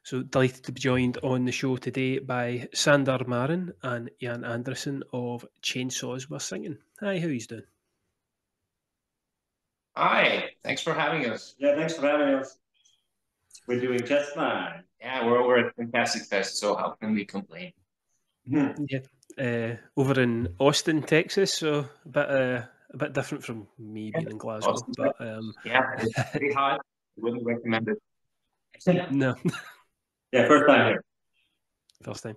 So delighted to be joined on the show today by Sandar Maran and Jan Andresson of Chainsaws Were Singing. Hi, how you doing? Hi, thanks for having us. Yeah, thanks for having us. We're doing just fine. Yeah, we're over at Fantastic Fest, so how can we complain? Yeah, over in Austin, Texas. So a bit different from me being in Glasgow, Austin, but yeah, it's pretty hot. Wouldn't recommend it. no, Yeah, first time here. first time.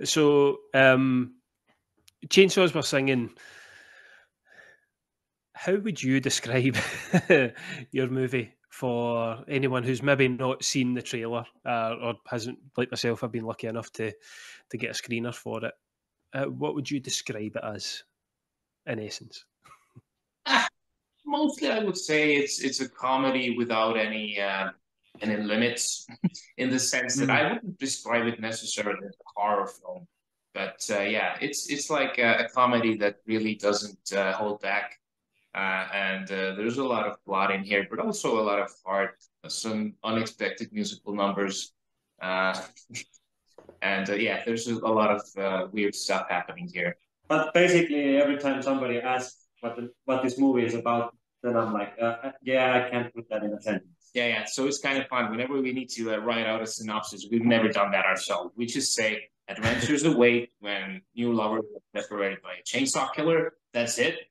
So Chainsaws Were Singing. How would you describe your movie for anyone who's maybe not seen the trailer or hasn't, like myself, I've been lucky enough to get a screener for it? What would you describe it as, in essence? Mostly, I would say it's a comedy without any limits, in the sense that I wouldn't describe it necessarily as a horror film, but yeah, it's like a comedy that really doesn't hold back. And there's a lot of plot in here, but also a lot of heart, some unexpected musical numbers, uh, and yeah, there's a lot of weird stuff happening here. But basically, every time somebody asks what this movie is about, then I'm like, yeah, I can't put that in a sentence. Yeah. So it's kind of fun. Whenever we need to write out a synopsis, we've never done that ourselves. We just say, adventures await when new lovers are separated by a chainsaw killer. That's it.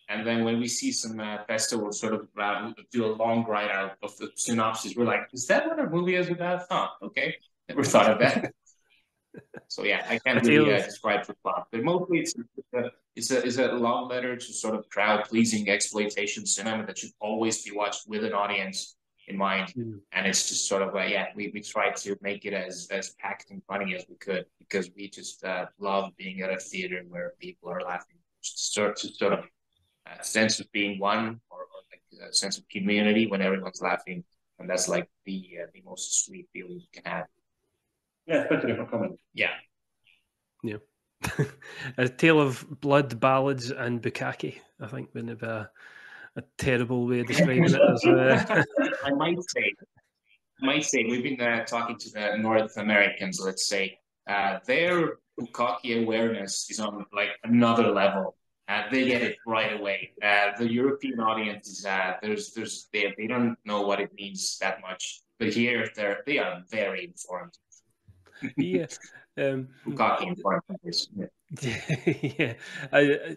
And then when we see some festivals sort of do a long write out of the synopsis, we're like, is that what our movie is about? Huh, okay. Never thought of that. So yeah, I can't really describe the plot, but mostly it's a love letter to sort of crowd pleasing exploitation cinema that should always be watched with an audience in mind. And it's just sort of yeah, we try to make it as packed and funny as we could, because we just love being at a theater where people are laughing. Sort of a sense of being one, or like a sense of community when everyone's laughing, and that's like the most sweet feeling you can have. Yeah, especially for comedy. Yeah. A tale of blood, ballads, and bukkake. I think would be a terrible way of describing it. I might say we've been talking to the North Americans. Let's say their bukkake awareness is on like another level. They get it right away. The European audience is they don't know what it means that much, but here they are very informed. Yeah. Bukkake informed. Yeah.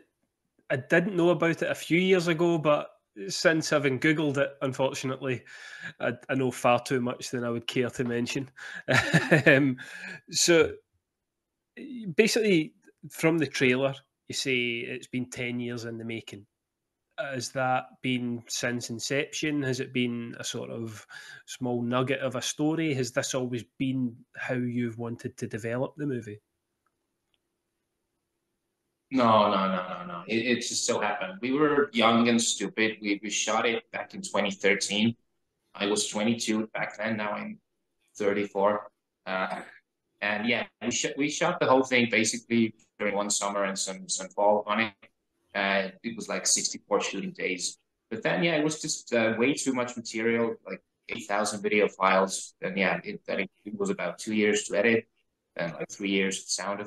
I didn't know about it a few years ago, but since having Googled it, unfortunately, I know far too much than I would care to mention. So basically, from the trailer, you say it's been 10 years in the making. Has that been since inception? Has it been a sort of small nugget of a story? Has this always been how you've wanted to develop the movie? No. It just so happened. We were young and stupid. We shot it back in 2013. I was 22 back then. Now I'm 34. And yeah, we shot the whole thing basically during one summer and some fall on it. It was like 64 shooting days. But then yeah, it was just way too much material, like 8,000 video files. And yeah, it was about 2 years to edit, and like 3 years sound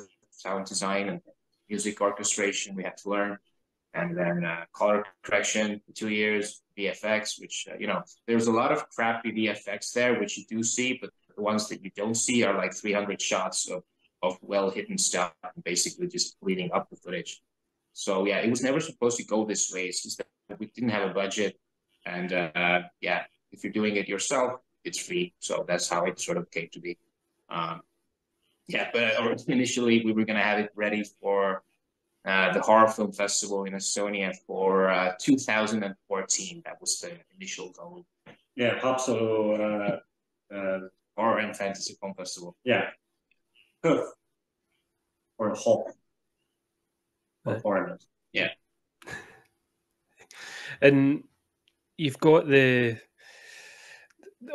design and music orchestration we had to learn, and then color correction for 2 years, VFX, which there's a lot of crappy VFX there, which you do see, but the ones that you don't see are like 300 shots of well hidden stuff, basically just cleaning up the footage. So yeah, it was never supposed to go this way. It's just that we didn't have a budget, and yeah, if you're doing it yourself, it's free. So that's how it sort of came to be. Yeah, but initially we were gonna have it ready for the Horror Film Festival in Estonia for 2014. That was the initial goal. Yeah, Haapsalu Horror and Fantasy Film Festival. Yeah. Good. Or a hall for foreigners. Yeah. And you've got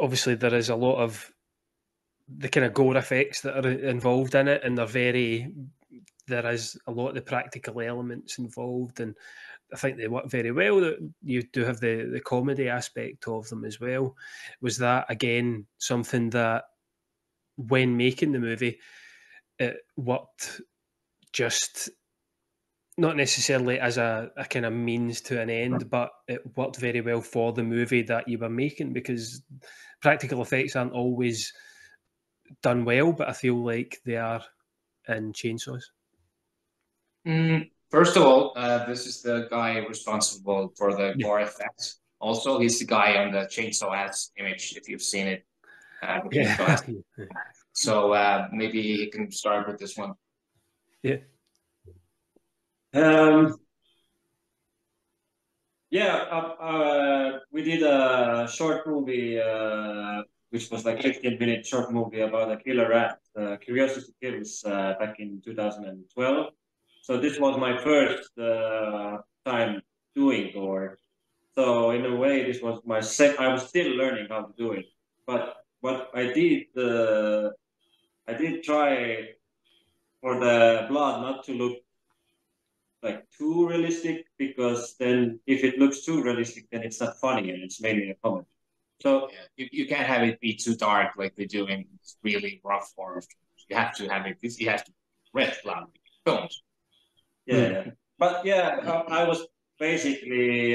obviously there is a lot of the kind of gore effects that are involved in it, and there is a lot of the practical elements involved, and I think they work very well. That you do have the comedy aspect of them as well. Was that again something that when making the movie, it worked just not necessarily as a kind of means to an end, but it worked very well for the movie that you were making, because practical effects aren't always done well, but I feel like they are in Chainsaws. First of all, this is the guy responsible for the gore effects. Also, he's the guy on the chainsaw ass image, if you've seen it. Yeah. So maybe you can start with this one. Yeah. We did a short movie, which was like 15-minute short movie about a killer rat, Curiosity Kills, back in 2012. So this was my first time doing gore. So in a way, this was my I was still learning how to do it. But what I did try for the blood not to look like too realistic, because then if it looks too realistic, then it's not funny and it's mainly a comedy. So you can't have it be too dark like they do in really rough horror. You have to have it. You have to red blood films. Yeah, but yeah, I was basically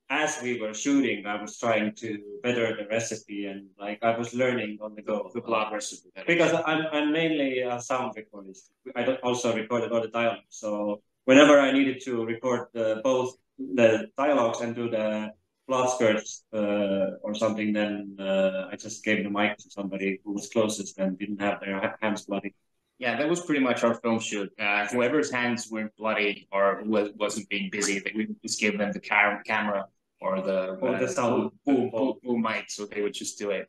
as we were shooting, I was trying to better the recipe, and like I was learning on the go the blood recipe. because I'm mainly a sound recordist. I also recorded all the dialogue, so whenever I needed to record both the dialogues and do the blood spurts or something, then I just gave the mic to somebody who was closest and didn't have their hands bloody. Yeah, that was pretty much our film shoot. Whoever's hands weren't bloody or wasn't being busy, we just gave them the camera or the sound boom mic, so they would just do it.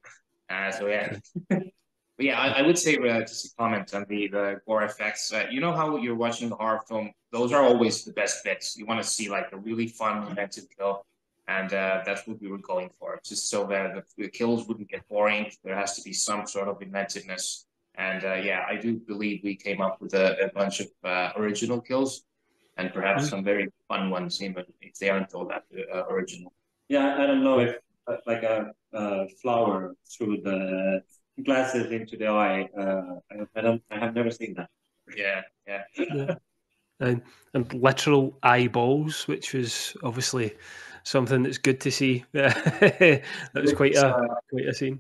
So yeah. But yeah, I would say just a comment on the gore effects. You know how you're watching the horror film, those are always the best bits. You want to see like a really fun, inventive kill, and that's what we were going for, just so that the kills wouldn't get boring. There has to be some sort of inventiveness. And yeah, I do believe we came up with a bunch of original kills, and perhaps some very fun ones, even if they aren't all that original. Yeah, I don't know if like a flower through the glasses into the eye. I have never seen that. Yeah. And literal eyeballs, which was obviously something that's good to see. That was quite a scene.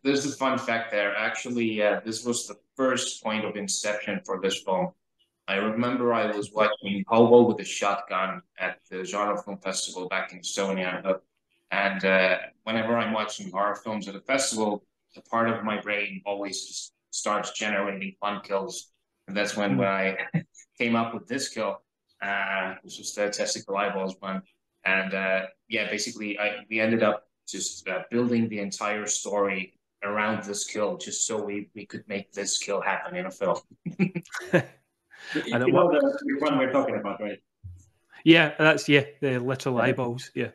There's a fun fact there. Actually, this was the first point of inception for this film. I remember I was watching Hobo with a Shotgun at the Genre Film Festival back in Estonia. And whenever I'm watching horror films at a festival, a part of my brain always just starts generating fun kills. And that's when I came up with this kill, which was the testicle eyeballs one. And yeah, basically, we ended up just building the entire story around this kill, just so we could make this kill happen in a film. You know the one we're talking about, right? Yeah, that's the literal eyeballs. Yeah.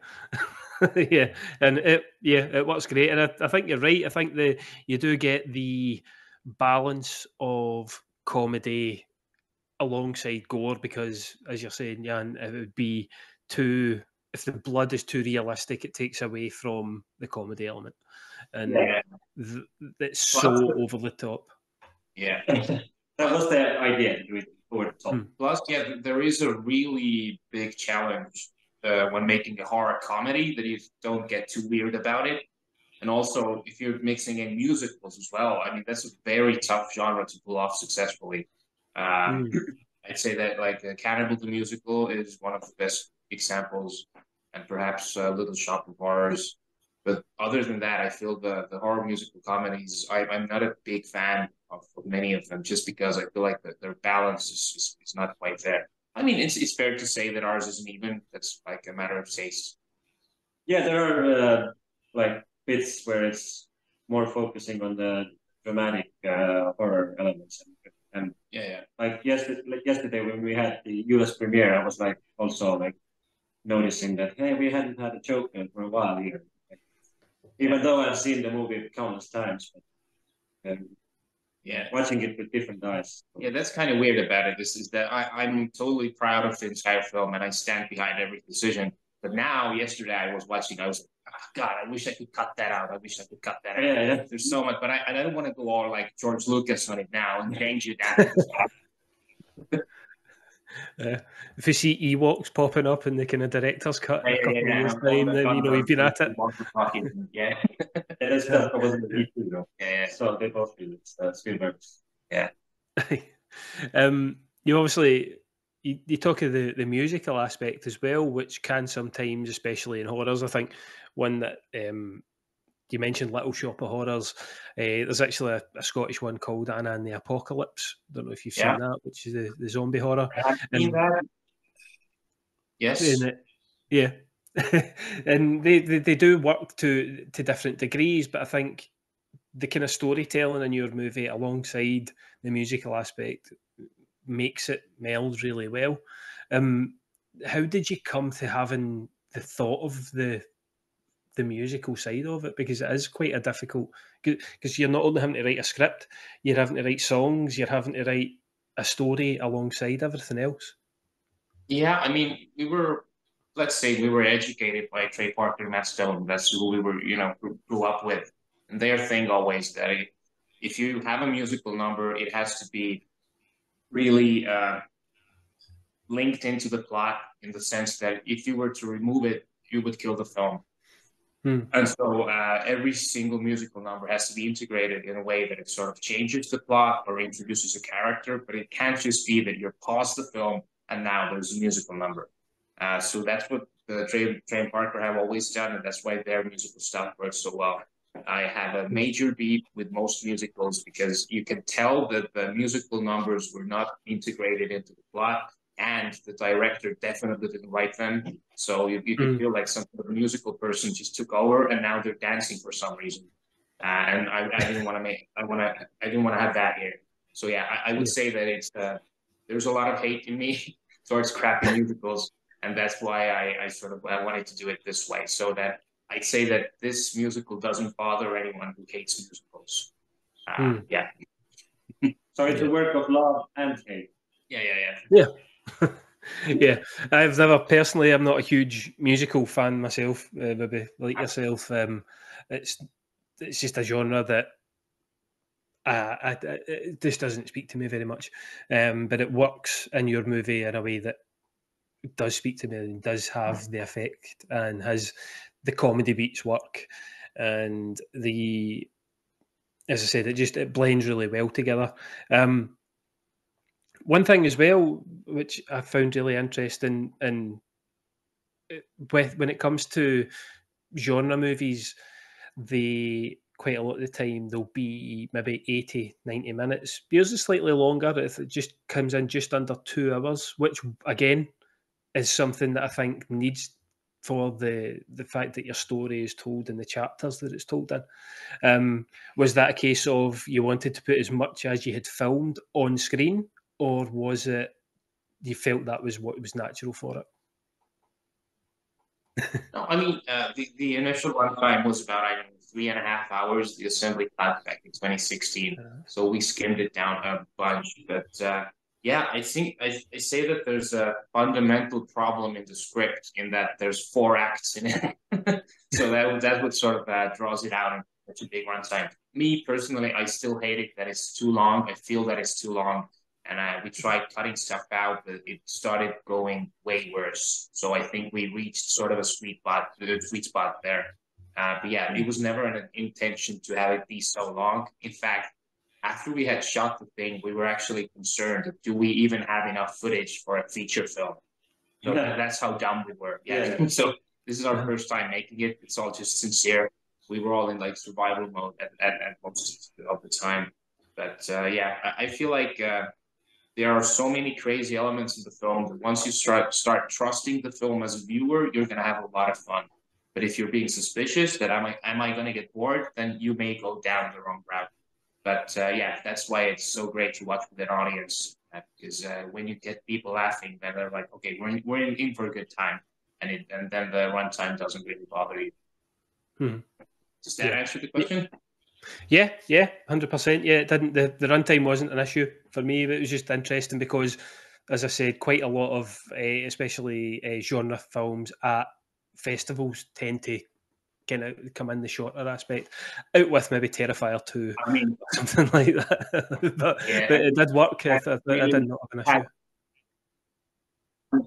Yeah, and it works great, and I think you're right. I think you do get the balance of comedy alongside gore, because, as you're saying, Jan, it would be too, if the blood is too realistic, it takes away from the comedy element, and it's so over the top. Yeah, that was the idea. To do it over the top. Plus, yeah, there is a really big challenge when making a horror comedy, that you don't get too weird about it. And also, if you're mixing in musicals as well, I mean, that's a very tough genre to pull off successfully. I'd say that like Cannibal the Musical is one of the best examples, and perhaps Little Shop of Horrors. But other than that, I feel the horror musical comedies, I'm not a big fan of many of them, just because I feel like their balance is not quite there. I mean, it's fair to say that ours isn't even. That's like a matter of taste. Yeah, there are like bits where it's more focusing on the dramatic horror elements, and like yesterday when we had the US premiere, I was like also like noticing that, hey, we hadn't had a Joker for a while here, even though I've seen the movie countless times. But, watching it with different eyes. Yeah, that's kind of weird about it. This is that I'm totally proud of the entire film, and I stand behind every decision. But now, yesterday, I was watching. I was like, oh, God, I wish I could cut that out. I wish I could cut that out. Yeah. There's so much, but I don't want to go all like George Lucas on it now and change it. If you see Ewoks popping up in the kind of director's cut in a couple of years' time, then you've been at it. Yeah, that's probably the key too, though. Yeah, so they both do it. Spielberg. Yeah. You obviously you talk of the musical aspect as well, which can sometimes, especially in horrors, I think one that you mentioned, Little Shop of Horrors. There's actually a Scottish one called Anna and the Apocalypse. Don't know if you've seen that, which is the zombie horror. I've seen that. Yes. Yeah. And they do work to different degrees, but I think the kind of storytelling in your movie alongside the musical aspect makes it meld really well. How did you come to having the thought of the musical side of it? Because it is quite a difficult, because you're not only having to write a script, you're having to write songs, you're having to write a story alongside everything else. Yeah, I mean, let's say we were educated by Trey Parker and Matt Stone. That's who we were, grew up with. And their thing always that if you have a musical number, it has to be really linked into the plot, in the sense that if you were to remove it, you would kill the film. And so every single musical number has to be integrated in a way that it sort of changes the plot or introduces a character, but it can't just be that you're paused the film and now there's a musical number. So that's what the Trey and Parker have always done, and that's why their musical stuff works so well. I have a major beef with most musicals because you can tell that the musical numbers were not integrated into the plot, and the director definitely didn't write them. So you can feel like some sort of musical person just took over, and now they're dancing for some reason. And I didn't want to have that here. So yeah, I would say that it's there's a lot of hate in me towards crappy musicals, and that's why I wanted to do it this way, so that I'd say that this musical doesn't bother anyone who hates musicals. Yeah. So it's a work of love and hate. Yeah. Yeah, I'm not a huge musical fan myself, maybe like yourself. It's just a genre that it just doesn't speak to me very much, but it works in your movie in a way that does speak to me and does have the effect and has the comedy beats work, and as I said, it blends really well together. One thing as well, which I found really interesting, and when it comes to genre movies, quite a lot of the time they'll be maybe 80, 90 minutes. Yours is slightly longer. It just comes in just under 2 hours, which again is something that I think needs for the fact that your story is told in the chapters that it's told in. Was that a case of you wanted to put as much as you had filmed on screen, or was it you felt that was what was natural for it? No, I mean, the initial runtime was about 3.5 hours. The assembly cut back in 2016, so we skimmed it down a bunch. But yeah, I think I say that there's a fundamental problem in the script in that there's 4 acts in it, so that would sort of draws it out in such a big runtime. Me personally, I still hate it that it's too long. I feel that it's too long. And we tried cutting stuff out, but it started going way worse. So I think we reached sort of a sweet spot there. But yeah, it was never an intention to have it be so long. In fact, after we had shot the thing, we were actually concerned, do we even have enough footage for a feature film? So that's how dumb we were. Yeah. So this is our first time making it. It's all just sincere. We were all in like survival mode at most of the time. But yeah, I feel like there are so many crazy elements in the film that once you start trusting the film as a viewer, you're going to have a lot of fun. But if you're being suspicious that am I going to get bored, then you may go down the wrong route. But yeah, that's why it's so great to watch with an audience, because when you get people laughing, then they're like, okay, we're in for a good time, and then the runtime doesn't really bother you. Does that answer the question? Yeah, 100%. Yeah, it didn't. The runtime wasn't an issue for me. It was just interesting because, as I said, quite a lot of, especially genre films at festivals tend to kind of come in the shorter aspect, out with maybe Terrifier 2, I mean, something like that. but it did work. I did not have an issue.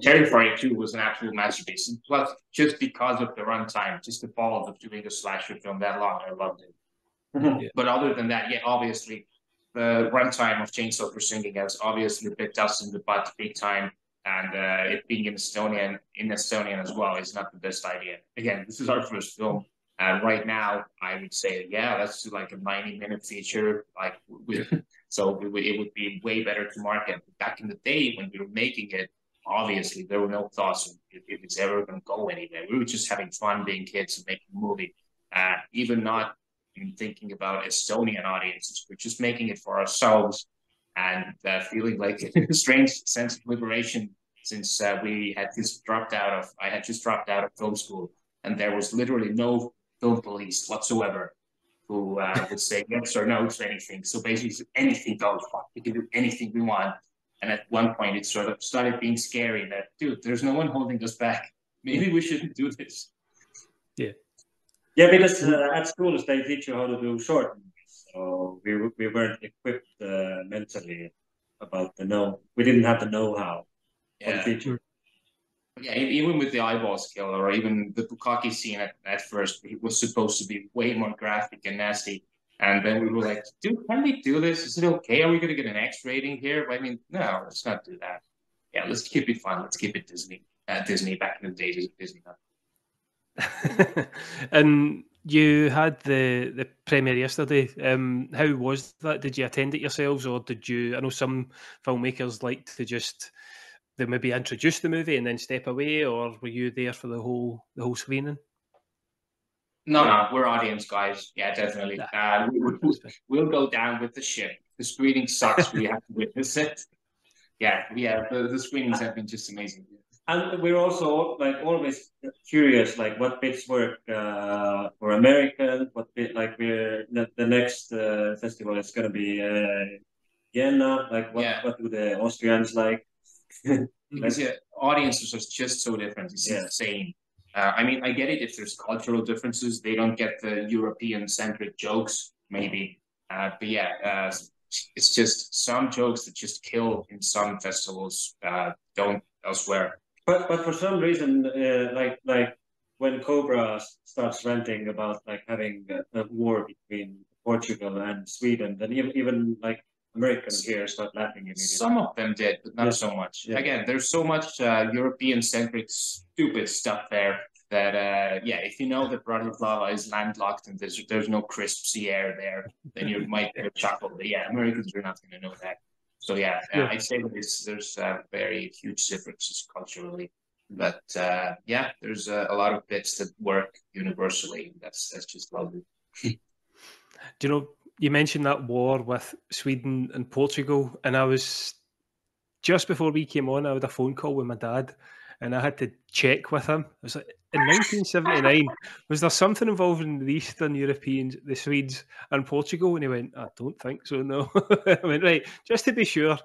Terrifier 2 was an absolute masterpiece. Plus, just because of the runtime, just the balls of doing a slasher film that long, I loved it. Yeah. But other than that, yeah, obviously, the runtime of Chainsaw for Singing has obviously bit us in the butt big time. And it being in Estonian as well is not the best idea. Again, this is our first film. Right now, I would say, yeah, let's do like a 90-minute feature. So it would be way better to market. Back in the day when we were making it, obviously there were no thoughts of if it's ever going to go anywhere. We were just having fun being kids and making a movie. Even not in thinking about Estonian audiences. We're just making it for ourselves and feeling like a strange sense of liberation since I had just dropped out of film school, and there was literally no film police whatsoever who would say yes or no to anything. So basically, anything goes. We can do anything we want. And at one point, it sort of started being scary that, dude, there's no one holding us back. Maybe we shouldn't do this. Yeah. Yeah, because at schools they teach you how to do short movies, so we weren't equipped mentally about we didn't have the know-how. Yeah. Yeah, even with the eyeballs kill, or even the bukkake scene at first, it was supposed to be way more graphic and nasty. And then we were like, dude, can we do this? Is it okay? Are we going to get an X rating here? I mean, no, let's not do that. Yeah, let's keep it fun. Let's keep it Disney. Disney back in the days of Disney. And you had the premiere yesterday. How was that? Did you attend it yourselves, or did you? I know some filmmakers like to they maybe introduce the movie and then step away, or were you there for the whole screening? No, we're audience guys. Yeah, definitely. We'll go down with the ship. The screening sucks. We have to witness it. Yeah. The screenings have been just amazing. And we're also like always curious, like what bits work for American, what bit like the next festival is going to be Vienna. Like what do the Austrians like? Because audiences are just so different. It's insane. I mean, I get it if there's cultural differences. They don't get the European-centric jokes, maybe. But yeah, it's just some jokes that just kill in some festivals don't elsewhere. But for some reason, like when Cobra starts ranting about like having a war between Portugal and Sweden, then even like Americans here start laughing immediately. Some of them did, but not so much. Yeah. Again, there's so much European-centric stupid stuff there that, if you know that Bratislava is landlocked and there's no crisp sea air there, then you might chuckle. But yeah, Americans are not going to know that. So I'd say that there's very huge differences culturally. But there's a lot of bits that work universally. That's just lovely. Do you know, you mentioned that war with Sweden and Portugal, and I was just before we came on, I had a phone call with my dad, and I had to check with him. I was like, in 1979, was there something involving the Eastern Europeans, the Swedes, and Portugal? And he went, I don't think so, no. I went, right, just to be sure.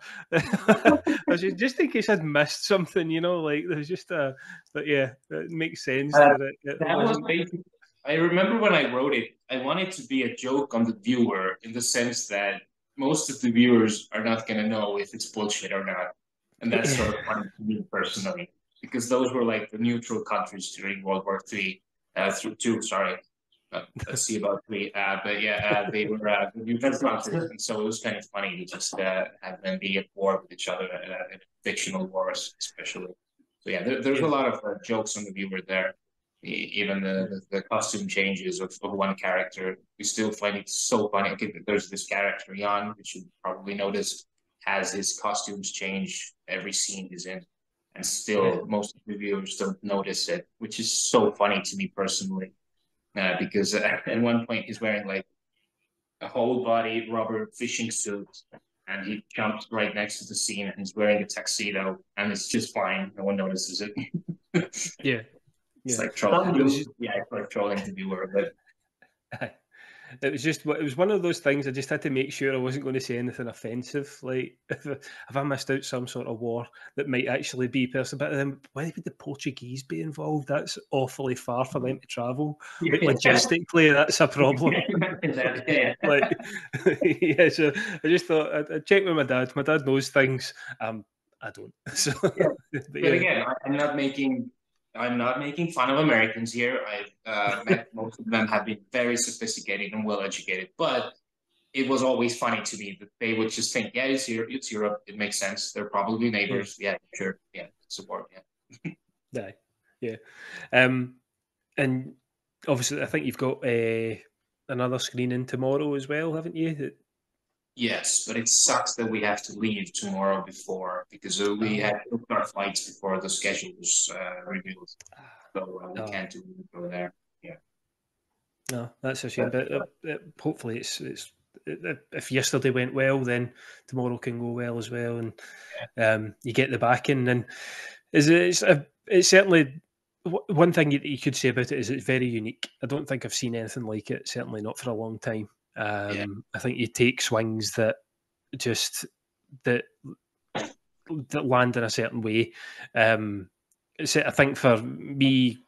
Just in case I'd missed something, like there's just but yeah, it makes sense. That was basically, I remember when I wrote it, I wanted to be a joke on the viewer in the sense that most of the viewers are not going to know if it's bullshit or not. And that's sort of funny to me personally, because those were like the neutral countries during World War III, sorry. Let's see about three. But yeah, they were the neutral countries. And so it was kind of funny to just have them be at war with each other, fictional wars especially. So yeah, there's a lot of jokes on the viewer there. Even the costume changes of one character, we still find it so funny. Okay, there's this character, Jan, which you probably noticed, has his costumes change every scene he's in. And still, most of the viewers don't notice it, which is so funny to me personally. Because at one point he's wearing like a whole body rubber fishing suit, and he jumps right next to the scene and he's wearing a tuxedo, and it's just fine. No one notices it. Yeah. It's like trolling. It's like trolling the viewer, but It was one of those things. I just had to make sure I wasn't going to say anything offensive. Like, if I missed out some sort of war that might actually be personal, but then why would the Portuguese be involved? That's awfully far for them to travel. Like, logistically, that's a problem. Like, yeah. So I just thought I'd check with my dad. My dad knows things. I don't. So, but again, I'm not making fun of Americans here. I've met most of them have been very sophisticated and well educated, but it was always funny to me that they would just think, yeah, it's Europe, it makes sense. They're probably neighbors. Yeah, sure. Yeah, support. Yeah. Yeah. And obviously, I think you've got another screening tomorrow as well, haven't you? Yes, but it sucks that we have to leave tomorrow because we had booked our flights before the schedule was revealed. So we can't go there. Yeah. No, that's a shame. But hopefully, it's if yesterday went well, then tomorrow can go well as well, and you get the backing. And it's certainly one thing you could say about it is it's very unique. I don't think I've seen anything like it. Certainly not for a long time. I think you take swings that land in a certain way. I think for me,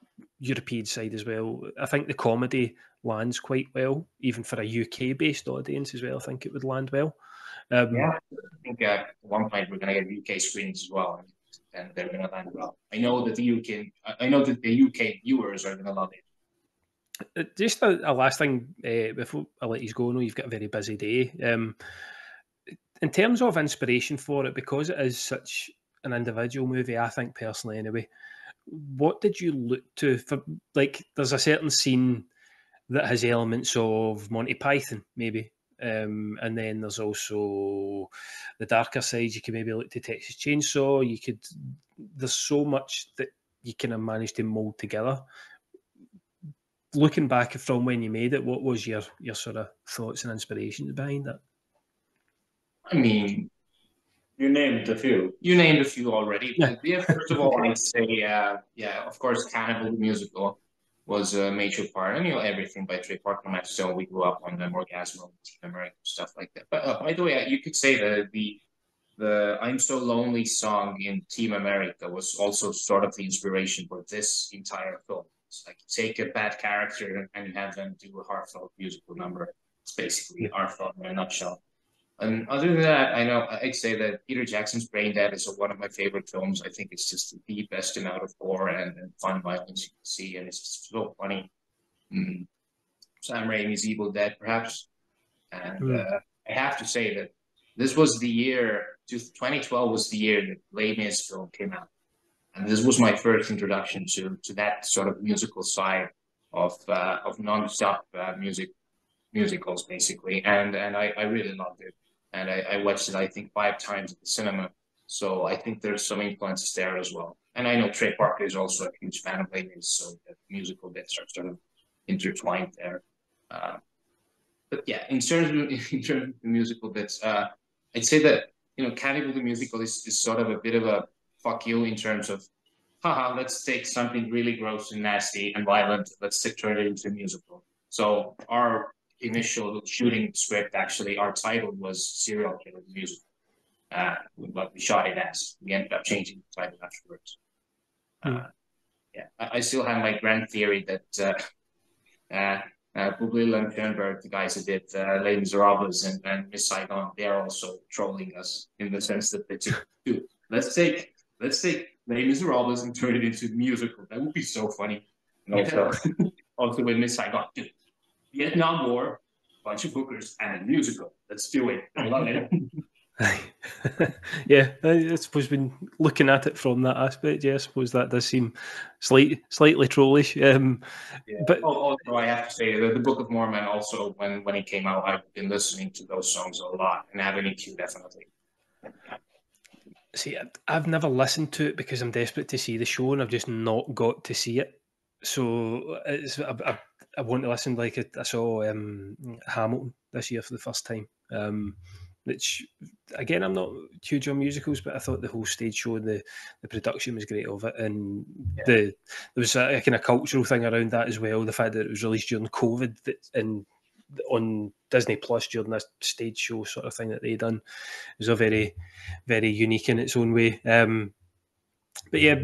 European side as well, I think the comedy lands quite well, even for a UK-based audience as well. I think it would land well. I think at one point we're going to get UK screens as well, and they're going to land well. I know that the UK viewers are going to love it. Just a last thing before I let you go. I know you've got a very busy day. In terms of inspiration for it, because it is such an individual movie, I think personally anyway, what did you look to for? Like, there's a certain scene that has elements of Monty Python, maybe. And then there's also the darker side. You can maybe look to Texas Chainsaw. There's so much that you kind of manage to mold together. Looking back from when you made it, what was your sort of thoughts and inspirations behind it? I mean, you named a few. You named a few already. Yeah, first of all, I'd say, of course, Cannibal the Musical was a major part. And, everything by Trey Parker and Estonian. We grew up on the Orgasmo, Team America, stuff like that. But by the way, you could say that the I'm So Lonely song in Team America was also sort of the inspiration for this entire film. It's like you take a bad character and you have them do a heartfelt musical number. It's basically heartfelt in a nutshell. And other than that, I'd say that Peter Jackson's Brain Dead is one of my favorite films. I think it's just the best amount of gore and fun violence you can see, and it's just so funny. Sam Raimi's Evil Dead, perhaps. And I have to say that this was the year, 2012 was the year that Les Mis film came out. And this was my first introduction to that sort of musical side of non-stop musicals, basically. And I really loved it. And I watched it, I think, 5 times at the cinema. So I think there's some influences there as well. And I know Trey Parker is also a huge fan of Les Mis, so the musical bits are sort of intertwined there. But yeah, in terms of the musical bits, I'd say that, Cannibal the Musical is sort of a bit of a fuck you in terms of, let's take something really gross and nasty and violent, let's turn it into a musical. So our initial shooting script, actually, our title was Serial Killer the Musical. What we shot it as. We ended up changing the title afterwards. I still have my grand theory that Bublé and Schoenberg, the guys who did Les Miserables and Miss Saigon, they're also trolling us in the sense that they took, dude, let's take Les Miserables and turn it into a musical. That would be so funny. And also with Miss Saigon, dude, Vietnam War, bunch of bookers, and a musical. Let's do it. I love it. Yeah, I suppose when looking at it from that aspect, I suppose that does seem slightly trollish. But also, I have to say the Book of Mormon. Also, when it came out, I've been listening to those songs a lot, and Avenue Q definitely. See, I've never listened to it because I'm desperate to see the show, and I've just not got to see it. So I want to listen. Like I saw Hamilton this year for the first time. Which, again, I'm not huge on musicals, but I thought the whole stage show and the production was great of it. And there was a kind of cultural thing around that as well. The fact that it was released during COVID and on Disney Plus during this stage show sort of thing that they done. It was a very, very unique in its own way. But yeah,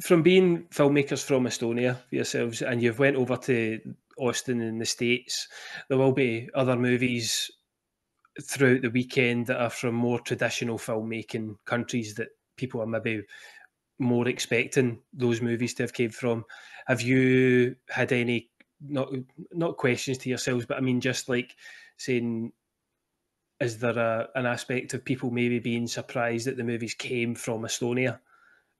from being filmmakers from Estonia for yourselves, and you've went over to Austin in the States, there will be other movies throughout the weekend that are from more traditional filmmaking countries that people are maybe more expecting those movies to have came from. Have you had any not questions to yourselves, but I mean just like saying, is there an aspect of people maybe being surprised that the movies came from Estonia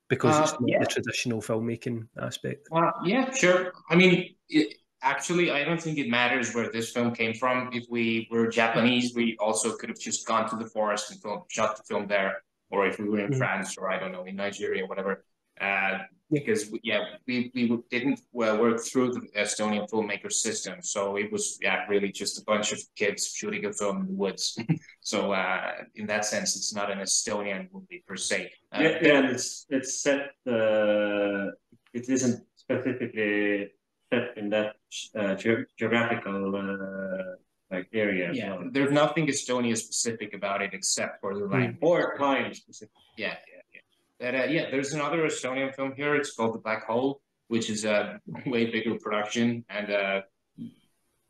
because it's not the traditional filmmaking aspect? Yeah, sure. I mean, actually, I don't think it matters where this film came from. If we were Japanese, we also could have just gone to the forest and shot the film there. Or if we were in France, or I don't know, in Nigeria, whatever. Because we didn't work through the Estonian filmmaker system, so it was really just a bunch of kids shooting a film in the woods. So in that sense, it's not an Estonian movie per se. And it's set. It isn't specifically set in that geographical like area. Yeah, well. There's nothing Estonia specific about it except for the language or time specific. Yeah. There's another Estonian film here. It's called The Black Hole, which is a way bigger production and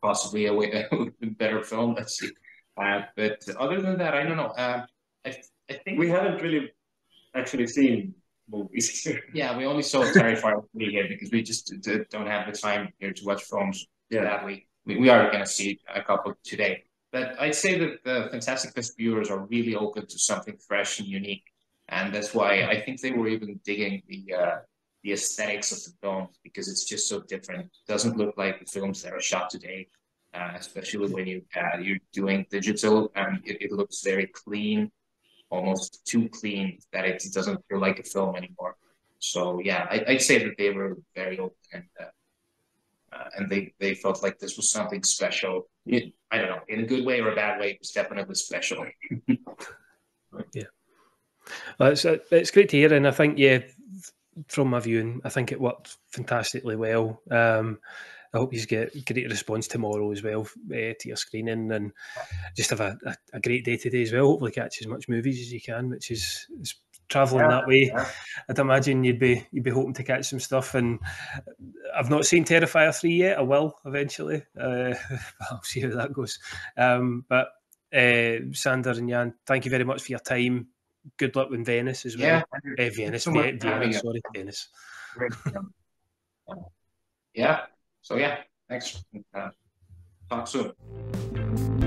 possibly a way better film. Let's see. But other than that, I don't know. I think we haven't really actually seen movies here. Yeah, we only saw Terrifier 3 here because we just don't have the time here to watch films that we are going to see a couple today. But I'd say that the Fantastic Fest viewers are really open to something fresh and unique. And that's why I think they were even digging the aesthetics of the film, because it's just so different. It doesn't look like the films that are shot today, especially when you're doing digital, and it looks very clean, almost too clean, that it doesn't feel like a film anymore. So yeah, I'd say that they were very open and they felt like this was something special. I don't know, in a good way or a bad way, it was definitely special. Yeah. Well, it's great to hear, and I think from my viewing, I think it worked fantastically well. I hope you get a great response tomorrow as well to your screening, and just have a great day today as well. Hopefully catch as much movies as you can, which is travelling that way. Yeah. I'd imagine you'd be hoping to catch some stuff, and I've not seen Terrifier 3 yet. I will eventually. I'll see how that goes. But Sander and Jan, thank you very much for your time. Good luck with Venice as well. Yeah, Venice. Venice. Yeah. So yeah, thanks. Talk soon.